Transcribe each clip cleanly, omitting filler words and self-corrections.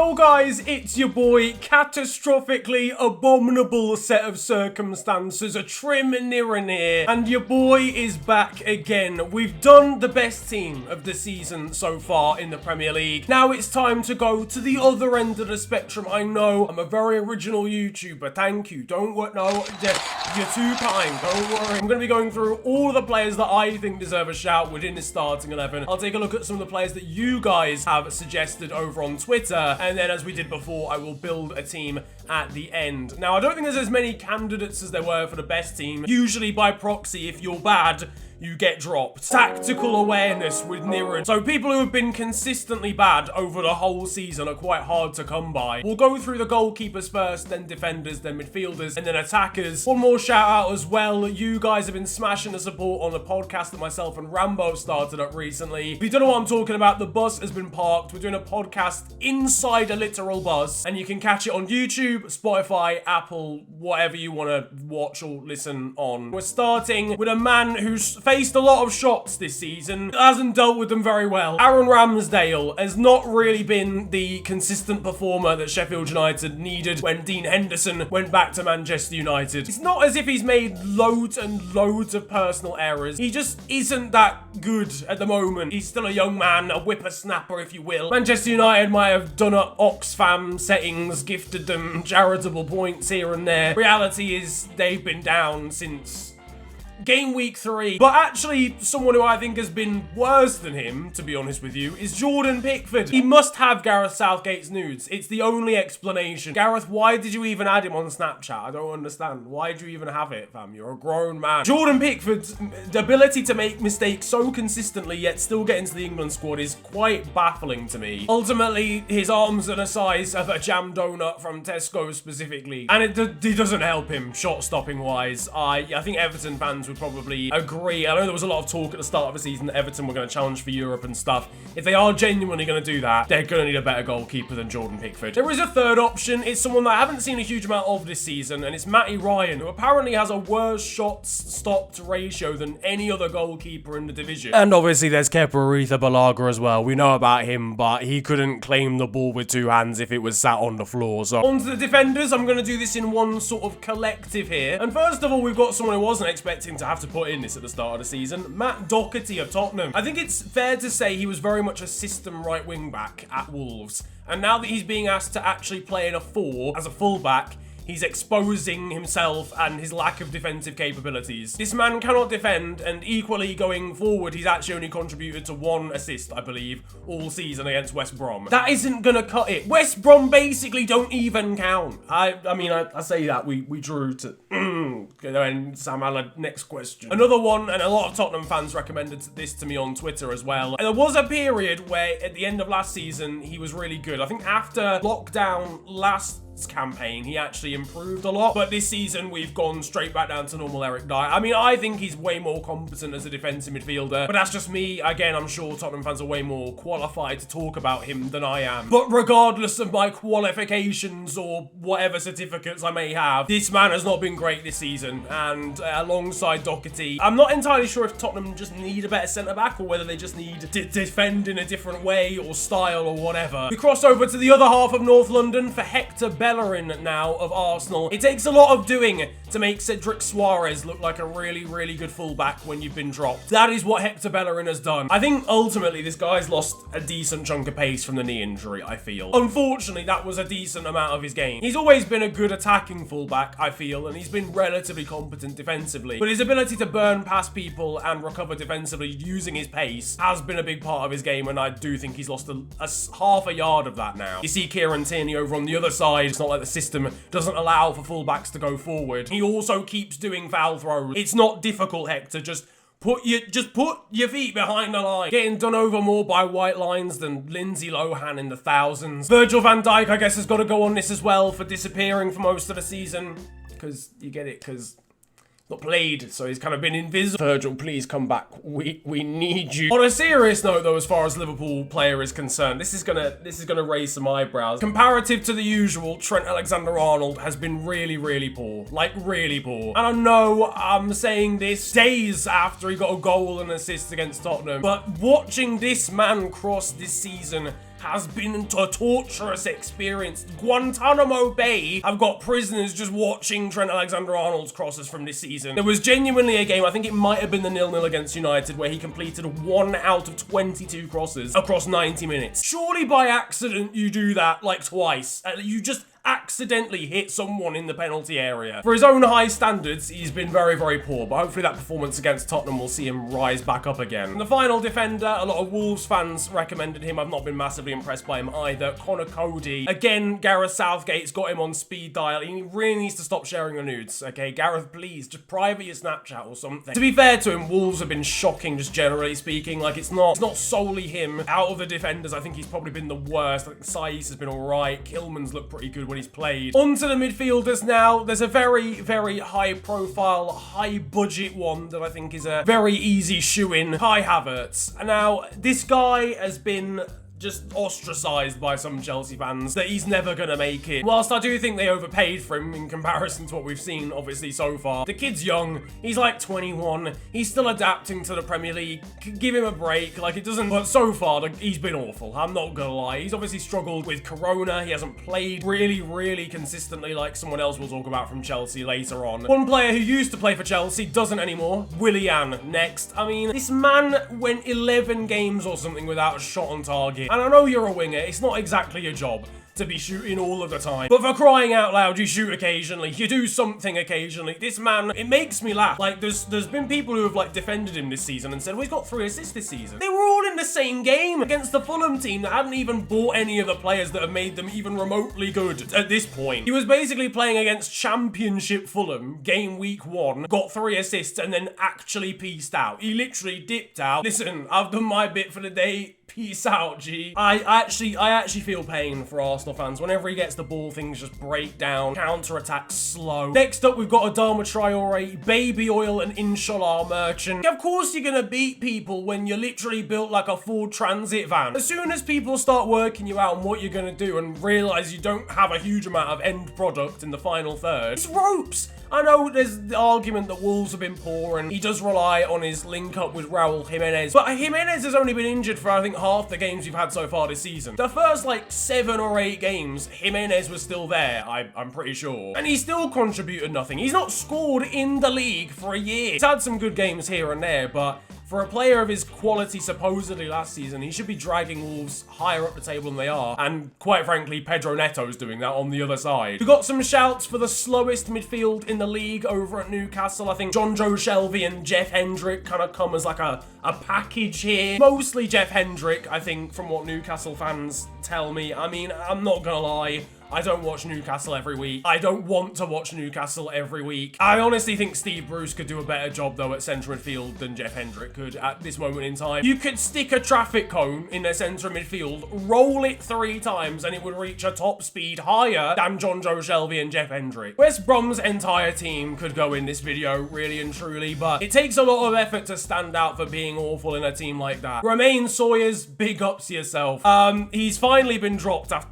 Well guys, it's your boy, catastrophically abominable set of circumstances, a trim near and near, and your boy is back again. We've done the best team of the season so far in the Premier League. Now it's time to go to the other end of the spectrum. I know, I'm a very original YouTuber, thank you. Don't worry, no, you're too kind, don't worry. I'm going to be going through all the players that I think deserve a shout within the starting 11. I'll take a look at some of the players that you guys have suggested over on Twitter, and then as we did before, I will build a team at the end. Now, I don't think there's as many candidates as there were for the best team. Usually by proxy, if you're bad, you get dropped. Tactical awareness with Niran. So people who have been consistently bad over the whole season are quite hard to come by. We'll go through the goalkeepers first, then defenders, then midfielders, and then attackers. One more shout out as well. You guys have been smashing the support on the podcast that myself and Rambo started up recently. If you don't know what I'm talking about, the bus has been parked. We're doing a podcast inside a literal bus, and you can catch it on YouTube, Spotify, Apple, whatever you want to watch or listen on. We're starting with a man who's faced a lot of shots this season, hasn't dealt with them very well. Aaron Ramsdale has not really been the consistent performer that Sheffield United needed when Dean Henderson went back to Manchester United. It's not as if he's made loads and loads of personal errors. He just isn't that good at the moment. He's still a young man, a whippersnapper if you will. Manchester United might have done up Oxfam settings, gifted them charitable points here and there. Reality is they've been down since game week 3. But actually, someone who I think has been worse than him, to be honest with you, is Jordan Pickford. He must have Gareth Southgate's nudes. It's the only explanation. Gareth, why did you even add him on Snapchat? I don't understand. Why do you even have it, fam? You're a grown man. Jordan Pickford's ability to make mistakes so consistently yet still get into the England squad is quite baffling to me. Ultimately, his arms are the size of a jam donut from Tesco specifically. And it doesn't help him shot-stopping wise. I think Everton fans would probably agree. I know there was a lot of talk at the start of the season that Everton were going to challenge for Europe and stuff. If they are genuinely going to do that, they're going to need a better goalkeeper than Jordan Pickford. There is a third option. It's someone that I haven't seen a huge amount of this season, and it's Matty Ryan, who apparently has a worse shots stopped ratio than any other goalkeeper in the division. And obviously there's Kepa Arrizabalaga as well. We know about him, but he couldn't claim the ball with 2 hands if it was sat on the floor. So on to the defenders. I'm going to do this in one sort of collective here. And first of all, we've got someone who wasn't expecting to have to put in this at the start of the season, Matt Doherty of Tottenham. I think it's fair to say he was very much a system right wing back at Wolves, and now that he's being asked to actually play in a 4 as a fullback, he's exposing himself and his lack of defensive capabilities. This man cannot defend, and equally going forward, he's actually only contributed to 1 assist, I believe, all season against West Brom. That isn't gonna cut it. West Brom basically don't even count. I mean, I say that, we drew to... And Sam Allen, next question. Another one, and a lot of Tottenham fans recommended this to me on Twitter as well. And there was a period where, at the end of last season, he was really good. I think after lockdown last campaign, he actually improved a lot, but this season we've gone straight back down to normal Eric Dyer. I mean, I think he's way more competent as a defensive midfielder, but that's just me. Again, I'm sure Tottenham fans are way more qualified to talk about him than I am. But regardless of my qualifications or whatever certificates I may have, this man has not been great this season, and alongside Doherty, I'm not entirely sure if Tottenham just need a better centre-back or whether they just need to defend in a different way or style or whatever. We cross over to the other half of North London for Hector Bellerin now of Arsenal. It takes a lot of doing to make Cedric Suarez look like a really, really good fullback when you've been dropped. That is what Hector Bellerin has done. I think ultimately this guy's lost a decent chunk of pace from the knee injury, I feel. Unfortunately, that was a decent amount of his game. He's always been a good attacking fullback, I feel, and he's been relatively competent defensively. But his ability to burn past people and recover defensively using his pace has been a big part of his game, and I do think he's lost a half a yard of that now. You see Kieran Tierney over on the other side. It's not like the system doesn't allow for fullbacks to go forward. He also keeps doing foul throws. It's not difficult, Hector. Just put your feet behind the line. Getting done over more by white lines than Lindsay Lohan in the thousands. Virgil van Dijk, I guess, has got to go on this as well for disappearing for most of the season. Because, you get it, because... not played, so he's kind of been invisible. Virgil, please come back. We need you. On a serious note, though, as far as Liverpool player is concerned, this is gonna raise some eyebrows. Comparative to the usual, Trent Alexander-Arnold has been really, really poor. Like, really poor. And I know I'm saying this days after he got a goal and assist against Tottenham, but watching this man cross this season has been a torturous experience. Guantanamo Bay have got prisoners just watching Trent Alexander-Arnold's crosses from this season. There was genuinely a game, I think it might have been the 0-0 against United, where he completed 1 out of 22 crosses across 90 minutes. Surely by accident you do that like twice. You just accidentally hit someone in the penalty area. For his own high standards, he's been very, very poor, but hopefully that performance against Tottenham will see him rise back up again. And the final defender, a lot of Wolves fans recommended him. I've not been massively impressed by him either. Connor Cody. Again, Gareth Southgate's got him on speed dial. He really needs to stop sharing the nudes. Okay, Gareth, please, just private your Snapchat or something. To be fair to him, Wolves have been shocking, just generally speaking. Like, it's not solely him. Out of the defenders, I think he's probably been the worst. I think Saiz has been alright. Kilman's looked pretty good when he's played. Onto the midfielders now. There's a very, very high profile, high budget one that I think is a very easy shoe-in. Kai Havertz. Now, this guy has been just ostracized by some Chelsea fans that he's never gonna make it. Whilst I do think they overpaid for him in comparison to what we've seen, obviously, so far. The kid's young. He's like 21. He's still adapting to the Premier League. Give him a break. Like, it doesn't... But so far, he's been awful. I'm not gonna lie. He's obviously struggled with Corona. He hasn't played really, really consistently like someone else we'll talk about from Chelsea later on. One player who used to play for Chelsea doesn't anymore. Willian next. I mean, this man went 11 games or something without a shot on target. And I know you're a winger, it's not exactly your job to be shooting all of the time. But for crying out loud, you shoot occasionally. You do something occasionally. This man, it makes me laugh. Like, there's been people who have, like, defended him this season and said, well, he's got 3 assists this season. They were all in the same game against the Fulham team that hadn't even bought any of the players that have made them even remotely good at this point. He was basically playing against Championship Fulham, game week 1, got 3 assists, and then actually pieced out. He literally dipped out. Listen, I've done my bit for the day. Peace out, G. I actually feel pain for Arsenal fans. Whenever he gets the ball, things just break down. Counter-attack slow. Next up, we've got Adama Traore, Baby Oil, and Inshallah Merchant. Of course you're gonna beat people when you're literally built like a Ford Transit van. As soon as people start working you out on what you're gonna do and realize you don't have a huge amount of end product in the final third, it's ropes. I know there's the argument that Wolves have been poor and he does rely on his link-up with Raul Jimenez, but Jimenez has only been injured for, I think, half the games we've had so far this season. The first, like, 7 or 8 games, Jimenez was still there, I'm pretty sure. And he still contributed nothing. He's not scored in the league for a year. He's had some good games here and there, but for a player of his quality supposedly last season, he should be dragging Wolves higher up the table than they are. And quite frankly, Pedro Neto's doing that on the other side. We got some shouts for the slowest midfield in the league over at Newcastle. I think John Joe Shelby and Jeff Hendrick kind of come as like a package here. Mostly Jeff Hendrick, I think, from what Newcastle fans tell me. I mean, I'm not gonna lie. I don't watch Newcastle every week. I don't want to watch Newcastle every week. I honestly think Steve Bruce could do a better job, though, at centre midfield than Jeff Hendrick could at this moment in time. You could stick a traffic cone in their centre midfield, roll it 3 times, and it would reach a top speed higher than John Joe Shelby and Jeff Hendrick. West Brom's entire team could go in this video, really and truly, but it takes a lot of effort to stand out for being awful in a team like that. Romain Sawyers, big ups to yourself. He's finally been dropped after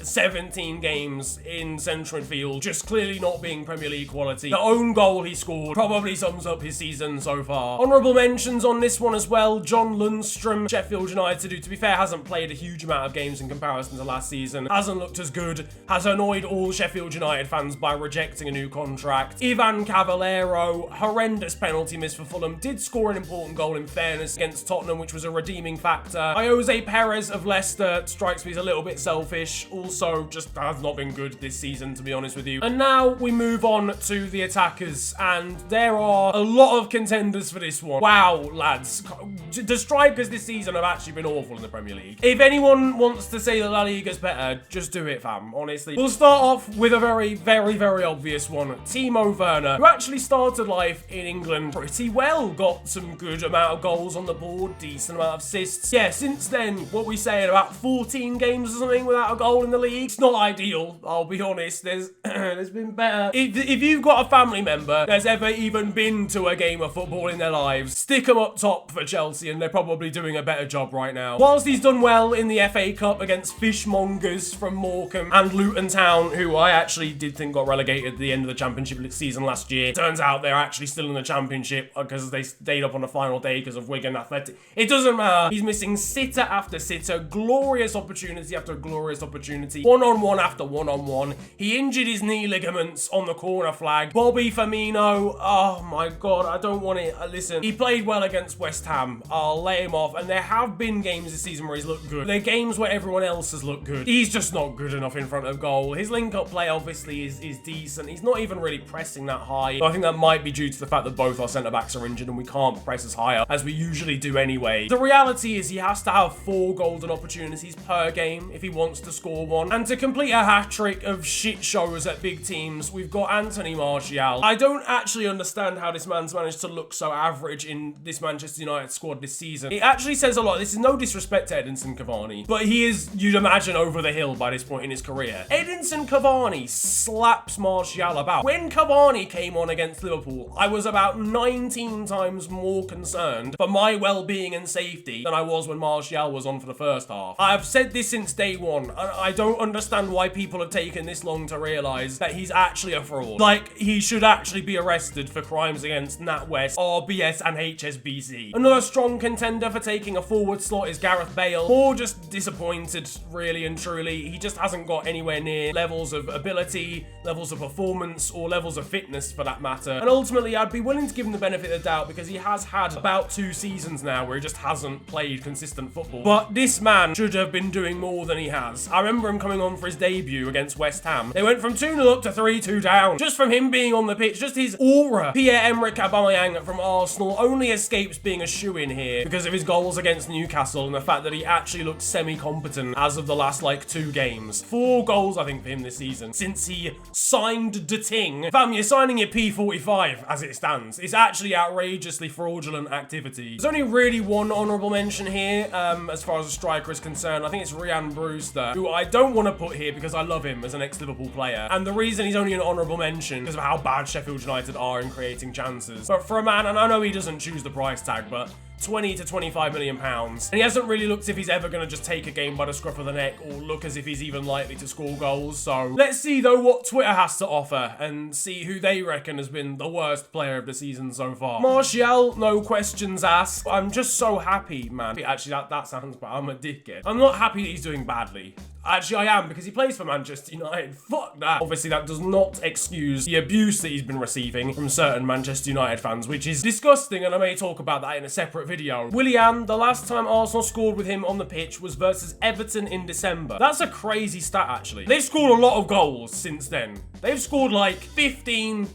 17 games in central midfield, just clearly not being Premier League quality. The own goal he scored probably sums up his season so far. Honourable mentions on this one as well. John Lundstrom, Sheffield United, who to be fair hasn't played a huge amount of games in comparison to last season, hasn't looked as good, has annoyed all Sheffield United fans by rejecting a new contract. Ivan Cavallero, horrendous penalty miss for Fulham, did score an important goal in fairness against Tottenham, which was a redeeming factor. Jose Perez of Leicester strikes me as a little bit selfish. Also, just has not been good this season, to be honest with you. And now we move on to the attackers, and there are a lot of contenders for this one. Wow, lads. The strikers this season have actually been awful in the Premier League. If anyone wants to say that La Liga's better, just do it, fam, honestly. We'll start off with a very, very, very obvious one. Timo Werner, who actually started life in England pretty well. Got some good amount of goals on the board, decent amount of assists. Yeah, since then, what we say, about 14 games or something without a a goal in the league. It's not ideal, I'll be honest. There's been better. If you've got a family member that's ever even been to a game of football in their lives, stick them up top for Chelsea and they're probably doing a better job right now. Whilst he's done well in the FA Cup against fishmongers from Morecambe and Luton Town, who I actually did think got relegated at the end of the Championship season last year. Turns out they're actually still in the Championship because they stayed up on the final day because of Wigan Athletic. It doesn't matter. He's missing sitter after sitter, glorious opportunity after glorious opportunity, one-on-one after one-on-one. He injured his knee ligaments on the corner flag. Bobby Firmino, oh my God, I don't want it. Listen, he played well against West Ham. I'll lay him off, and there have been games this season where he's looked good. They're games where everyone else has looked good. He's just not good enough in front of goal. His link-up play obviously is decent. He's not even really pressing that high. I think that might be due to the fact that both our centre-backs are injured and we can't press as high up as we usually do anyway. The reality is he has to have 4 golden opportunities per game if he wants to score one. And to complete a hat-trick of shit shows at big teams, we've got Anthony Martial. I don't actually understand how this man's managed to look so average in this Manchester United squad this season. It actually says a lot. This is no disrespect to Edinson Cavani, but he is, you'd imagine, over the hill by this point in his career. Edinson Cavani slaps Martial about. When Cavani came on against Liverpool, I was about 19 times more concerned for my well-being and safety than I was when Martial was on for the first half. I've said this since day one, and I don't understand why people have taken this long to realise that he's actually a fraud. Like, he should actually be arrested for crimes against NatWest, RBS and HSBC. Another strong contender for taking a forward slot is Gareth Bale. More just disappointed, really and truly. He just hasn't got anywhere near levels of ability, levels of performance, or levels of fitness for that matter. And ultimately, I'd be willing to give him the benefit of the doubt because he has had about 2 seasons now where he just hasn't played consistent football. But this man should have been doing more than he has. I remember him coming on for his debut against West Ham. They went from 2-0 up to 3-2 down. Just from him being on the pitch, just his aura. Pierre-Emerick Aubameyang from Arsenal only escapes being a shoo-in here because of his goals against Newcastle and the fact that he actually looks semi-competent as of the last, 2 games. 4 goals, I think, for him this season since he signed the ting. Fam, you're signing your P45 as it stands. It's actually outrageously fraudulent activity. There's only really one honourable mention here as far as a striker is concerned. I think it's Ryan Brewster, who I don't want to put here because I love him as an ex-Liverpool player. And the reason he's only an honourable mention because of how bad Sheffield United are in creating chances. But for a man, and I know he doesn't choose the price tag, but 20 to 25 million pounds. And he hasn't really looked as if he's ever going to just take a game by the scruff of the neck or look as if he's even likely to score goals. So let's see though what Twitter has to offer and see who they reckon has been the worst player of the season so far. Martial, no questions asked. I'm just so happy, man. Actually, that sounds bad. I'm a dickhead. I'm not happy that he's doing badly. Actually, I am, because he plays for Manchester United. Fuck that. Obviously, that does not excuse the abuse that he's been receiving from certain Manchester United fans, which is disgusting, and I may talk about that in a separate video. Willian, the last time Arsenal scored with him on the pitch was versus Everton in December. That's a crazy stat, actually. They've scored a lot of goals since then. They've scored 15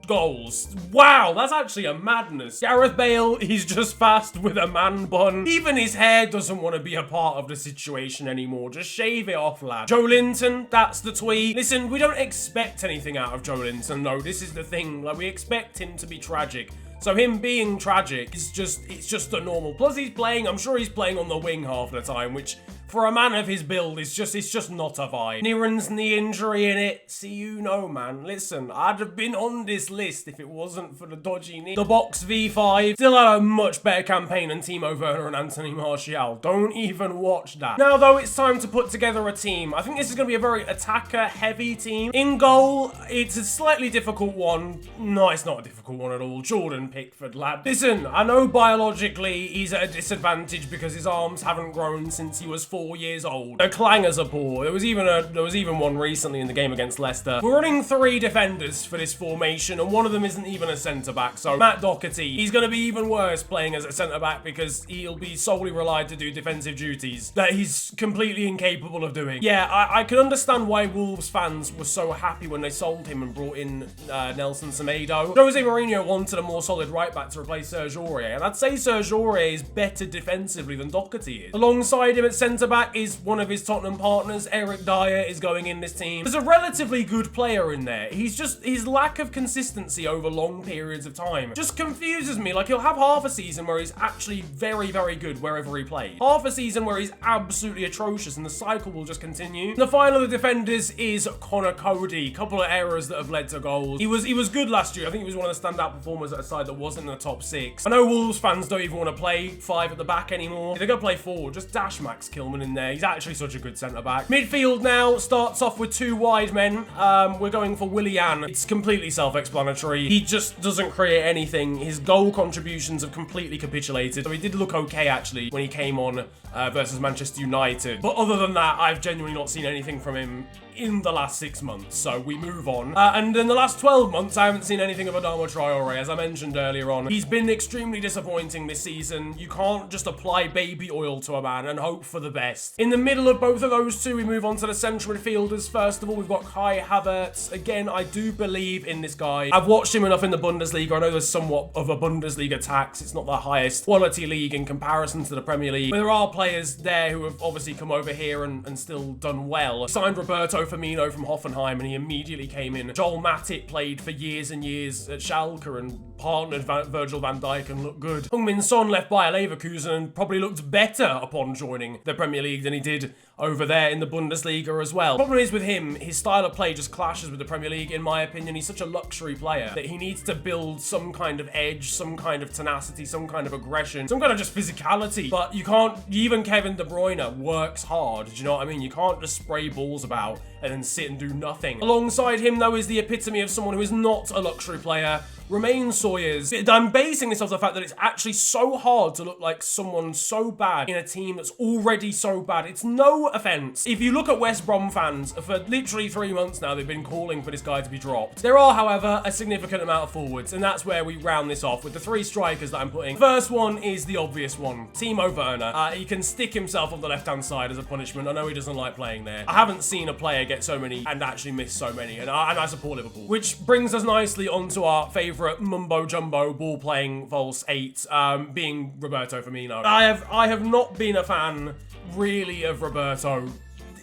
goals. Wow, that's actually a madness. Gareth Bale, he's just fast with a man bun. Even his hair doesn't want to be a part of the situation anymore. Just shave it off, lad. Joe Linton, that's the tweet. Listen, we don't expect anything out of Joe Linton, though. This is the thing. We expect him to be tragic. So him being tragic is it's just a normal. Plus he's playing, I'm sure he's playing on the wing half the time, which for a man of his build, it's just not a vibe. Niren's knee injury in it. See, you know, man. Listen, I'd have been on this list if it wasn't for the dodgy knee. The Box V5 still had a much better campaign than Timo Werner and Anthony Martial. Don't even watch that. Now, though, it's time to put together a team. I think this is going to be a very attacker-heavy team. In goal, it's a slightly difficult one. No, it's not a difficult one at all. Jordan Pickford, lad. Listen, I know biologically he's at a disadvantage because his arms haven't grown since he was 4 years old. The clangers are poor. There was even one recently in the game against Leicester. We're running 3 defenders for this formation, and one of them isn't even a centre-back. So Matt Doherty, he's going to be even worse playing as a centre-back because he'll be solely relied to do defensive duties that he's completely incapable of doing. Yeah, I can understand why Wolves fans were so happy when they sold him and brought in Nelson Semedo. Jose Mourinho wanted a more solid right-back to replace Serge Aurier, and I'd say Serge Aurier is better defensively than Doherty is. Alongside him at centre-back, centre-back is one of his Tottenham partners. Eric Dyer is going in this team. There's a relatively good player in there. His lack of consistency over long periods of time just confuses me. Like, he'll have half a season where he's actually very, very good wherever he plays. Half a season where he's absolutely atrocious, and the cycle will just continue. The final of the defenders is Connor Cody. Couple of errors that have led to goals. He was good last year. I think he was one of the standout performers at a side that wasn't in the top 6. I know Wolves fans don't even want to play 5 at the back anymore. If they're going to play 4, just dash Max Kilman in there. He's actually such a good centre-back. Midfield now starts off with 2 wide men. We're going for Willian. It's completely self-explanatory. He just doesn't create anything. His goal contributions have completely capitulated. So he did look okay, actually, when he came on versus Manchester United. But other than that, I've genuinely not seen anything from him in the last 6 months, so we move on. And in the last 12 months, I haven't seen anything of Adama Traore. As I mentioned earlier on, he's been extremely disappointing this season. You can't just apply baby oil to a man and hope for the best. In the middle of both of those two, we move on to the central midfielders. First of all, we've got Kai Havertz. Again, I do believe in this guy. I've watched him enough in the Bundesliga. I know there's somewhat of a Bundesliga tax. It's not the highest quality league in comparison to the Premier League, but there are players there who have obviously come over here and still done well. Signed Roberto Firmino from Hoffenheim, and he immediately came in. Joel Matip played for years and years at Schalke and partnered Virgil van Dijk and looked good. Heung-min Son left Bayer Leverkusen and probably looked better upon joining the Premier League than he did over there in the Bundesliga as well. The problem is with him, his style of play just clashes with the Premier League, in my opinion. He's such a luxury player that he needs to build some kind of edge, some kind of tenacity, some kind of aggression, some kind of just physicality. But you can't, even Kevin De Bruyne works hard, do you know what I mean? You can't just spray balls about and then sit and do nothing. Alongside him, though, is the epitome of someone who is not a luxury player, Romain Sawyers. I'm basing this off the fact that it's actually so hard to look like someone so bad in a team that's already so bad. It's no offense. If you look at West Brom fans, for literally 3 months now, they've been calling for this guy to be dropped. There are, however, a significant amount of forwards, and that's where we round this off with the 3 strikers that I'm putting. First one is the obvious one, Timo Werner. He can stick himself on the left-hand side as a punishment. I know he doesn't like playing there. I haven't seen a player get so many and actually miss so many, and I support Liverpool. Which brings us nicely onto our favourite mumbo-jumbo ball-playing false 8, being Roberto Firmino. I have not been a fan, really, of Roberto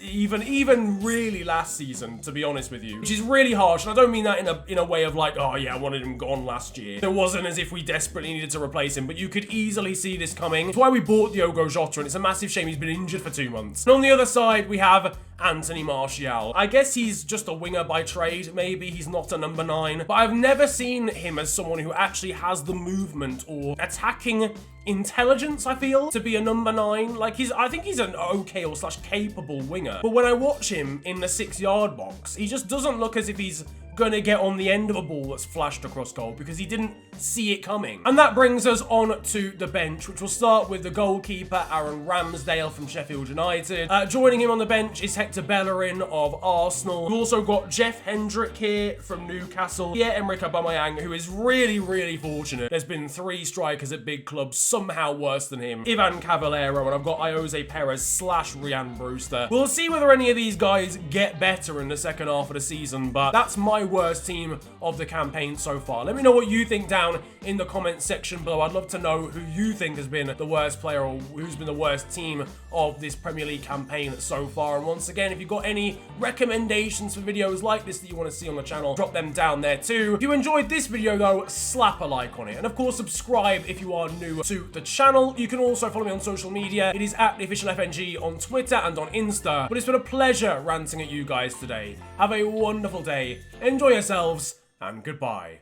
even really last season, to be honest with you, which is really harsh. And I don't mean that in a way of like, oh yeah, I wanted him gone last year. It wasn't as if we desperately needed to replace him, but you could easily see this coming. That's why we bought Diogo Jota, and it's a massive shame he's been injured for 2 months. And on the other side, we have Anthony Martial. I guess he's just a winger by trade. Maybe he's not a number 9, but I've never seen him as someone who actually has the movement or attacking intelligence, I feel, to be a number 9. Like, I think he's an okay or slash capable winger, but when I watch him in the 6-yard box, he just doesn't look as if he's gonna get on the end of a ball that's flashed across goal, because he didn't see it coming. And that brings us on to the bench, which will start with the goalkeeper, Aaron Ramsdale from Sheffield United. Joining him on the bench is Hector Bellerin of Arsenal. We've also got Jeff Hendrick here from Newcastle. Pierre-Emerick Aubameyang, who is really, really fortunate. There's been 3 strikers at big clubs somehow worse than him. Ivan Cavallero, and I've got Jose Perez slash Ryan Brewster. We'll see whether any of these guys get better in the second half of the season, but that's my worst team of the campaign so far. Let me know what you think down in the comments section below. I'd love to know who you think has been the worst player or who's been the worst team of this Premier League campaign so far. And once again, if you've got any recommendations for videos like this that you want to see on the channel, drop them down there too. If you enjoyed this video though, slap a like on it. And of course, subscribe if you are new to the channel. You can also follow me on social media. It is at the official FNG on Twitter and on Insta. But it's been a pleasure ranting at you guys today. Have a wonderful day. Enjoy yourselves, and goodbye.